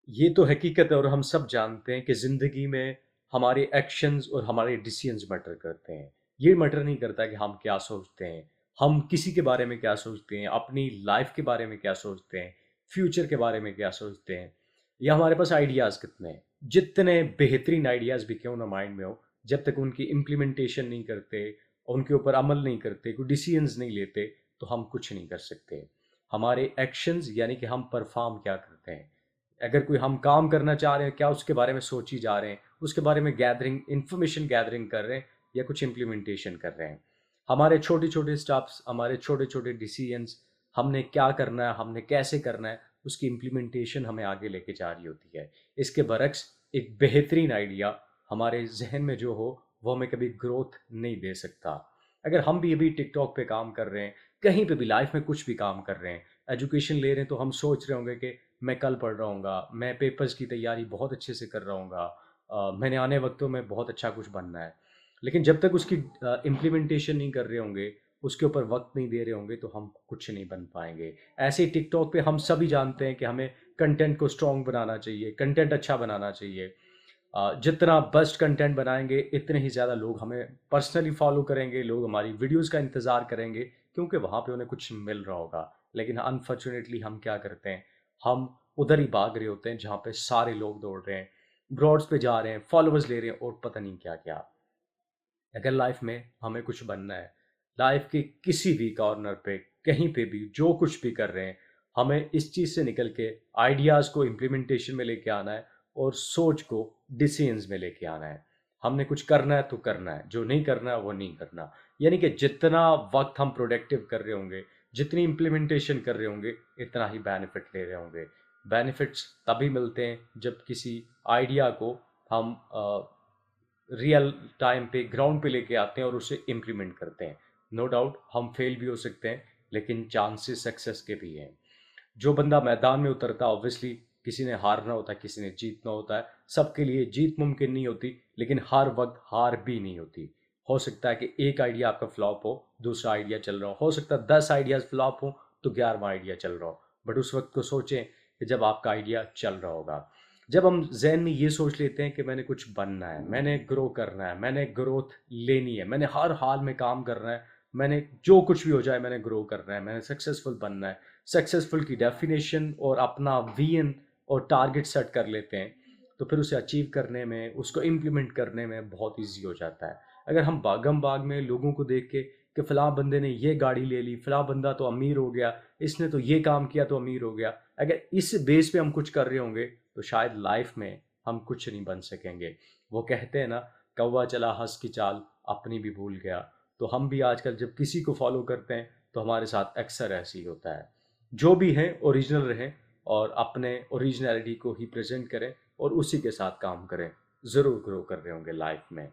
ये तो हकीकत है और हम सब जानते हैं कि ज़िंदगी में हमारे एक्शंस और हमारे डिसीजंस मैटर करते हैं। ये मैटर नहीं करता कि हम क्या सोचते हैं, हम किसी के बारे में क्या सोचते हैं, अपनी लाइफ के बारे में क्या सोचते हैं, फ्यूचर के बारे में क्या सोचते हैं, या हमारे पास आइडियाज़ कितने हैं। जितने बेहतरीन आइडियाज़ भी क्यों ना माइंड में हो, जब तक उनकी इम्प्लीमेंटेशन नहीं करते, उनके ऊपर अमल नहीं करते, कोई डिसीजंस नहीं लेते, तो हम कुछ नहीं कर सकते। हमारे एक्शंस यानी कि हम परफॉर्म क्या करते हैं। अगर कोई हम काम करना चाह रहे हैं, क्या उसके बारे में सोची जा रहे हैं, उसके बारे में गैदरिंग इन्फॉर्मेशन गैदरिंग कर रहे हैं या कुछ इम्प्लीमेंटेशन कर रहे हैं। हमारे छोटे-छोटे स्टेप्स, हमारे छोटे-छोटे डिसीजंस, हमने क्या करना है, हमने कैसे करना है, उसकी इम्प्लीमेंटेशन हमें आगे लेके जा रही होती है। इसके बरक्स एक बेहतरीन आइडिया हमारे ज़हन में जो हो, वो हमें कभी ग्रोथ नहीं दे सकता। अगर हम भी अभी टिकटॉक पे काम कर रहे हैं, कहीं पे भी लाइफ में कुछ भी काम कर रहे हैं, एजुकेशन ले रहे हैं, तो हम सोच रहे होंगे कि मैं कल पढ़ रहा हूँगा, मैं पेपर्स की तैयारी बहुत अच्छे से कर रहा हूँगा, मैंने आने वक़्तों में बहुत अच्छा कुछ बनना है। लेकिन जब तक उसकी इम्प्लीमेंटेशन नहीं कर रहे होंगे, उसके ऊपर वक़्त नहीं दे रहे होंगे, तो हम कुछ नहीं बन पाएँगे। ऐसे ही टिकटॉक पे हम सभी जानते हैं कि हमें कंटेंट को स्ट्रॉन्ग बनाना चाहिए, कंटेंट अच्छा बनाना चाहिए। जितना बेस्ट कंटेंट बनाएँगे, इतने ही ज़्यादा लोग हमें पर्सनली फ़ॉलो करेंगे, लोग हमारी वीडियोज़ का इंतज़ार करेंगे, क्योंकि वहाँ पे उन्हें कुछ मिल रहा होगा। लेकिन अनफॉर्च्यूनेटली हम क्या करते हैं, हम उधर ही भाग रहे होते हैं जहाँ पे सारे लोग दौड़ रहे हैं, ब्रॉड्स पे जा रहे हैं, फॉलोवर्स ले रहे हैं और पता नहीं क्या-क्या। अगर लाइफ में हमें कुछ बनना है, लाइफ के किसी भी कॉर्नर पे, कहीं पे भी जो कुछ भी कर रहे हैं, हमें इस चीज़ से निकल के आइडियाज़ को इम्प्लीमेंटेशन में लेके आना है और सोच को डिसीजंस में लेके आना है। हमने कुछ करना है तो करना है, जो नहीं करना है वो नहीं करना। यानी कि जितना वक़्त हम प्रोडक्टिव कर रहे होंगे, जितनी इम्प्लीमेंटेशन कर रहे होंगे, इतना ही बेनिफिट ले रहे होंगे। बेनिफिट्स तभी मिलते हैं जब किसी आइडिया को हम रियल टाइम पे ग्राउंड पे लेके आते हैं और उसे इम्प्लीमेंट करते हैं। नो डाउट हम फेल भी हो सकते हैं, लेकिन चांसेस सक्सेस के भी हैं। जो बंदा मैदान में उतरता है, ऑब्वियसली किसी ने हारना होता है, किसी ने जीतना होता है। सबके लिए जीत मुमकिन नहीं होती, लेकिन हर वक्त हार भी नहीं होती। हो सकता है कि एक आइडिया आपका फ्लॉप हो, दूसरा आइडिया चल रहा हो सकता है 10 आइडियाज फ्लॉप हो तो 11वां आइडिया चल रहा हो। बट उस वक्त को सोचें कि जब आपका आइडिया चल रहा होगा। जब हम ज़हन में ये सोच लेते हैं कि मैंने कुछ बनना है, मैंने ग्रो करना है, मैंने ग्रोथ लेनी है, मैंने हर हाल में काम करना है, मैंने जो कुछ भी हो जाए मैंने ग्रो करना है, मैंने सक्सेसफुल बनना है। सक्सेसफुल की डेफिनेशन और अपना विजन और टारगेट सेट कर लेते हैं, तो फिर उसे अचीव करने में, उसको इम्प्लीमेंट करने में बहुत ईजी हो जाता है। अगर हम भागम भाग में लोगों को देख के कि फ़लाँ बंदे ने ये गाड़ी ले ली, फ़लाँ बंदा तो अमीर हो गया, इसने तो ये काम किया तो अमीर हो गया, अगर इस बेस पे हम कुछ कर रहे होंगे तो शायद लाइफ में हम कुछ नहीं बन सकेंगे। वो कहते हैं ना, कौवा चला हंस की चाल, अपनी भी भूल गया। तो हम भी आजकल जब किसी को फॉलो करते हैं तो हमारे साथ अक्सर ऐसे ही होता है। जो भी हैं ओरिजिनल रहें और अपने ओरिजिनलिटी को ही प्रेजेंट करें और उसी के साथ काम करें। ज़रूर ग्रो कर रहे होंगे लाइफ में।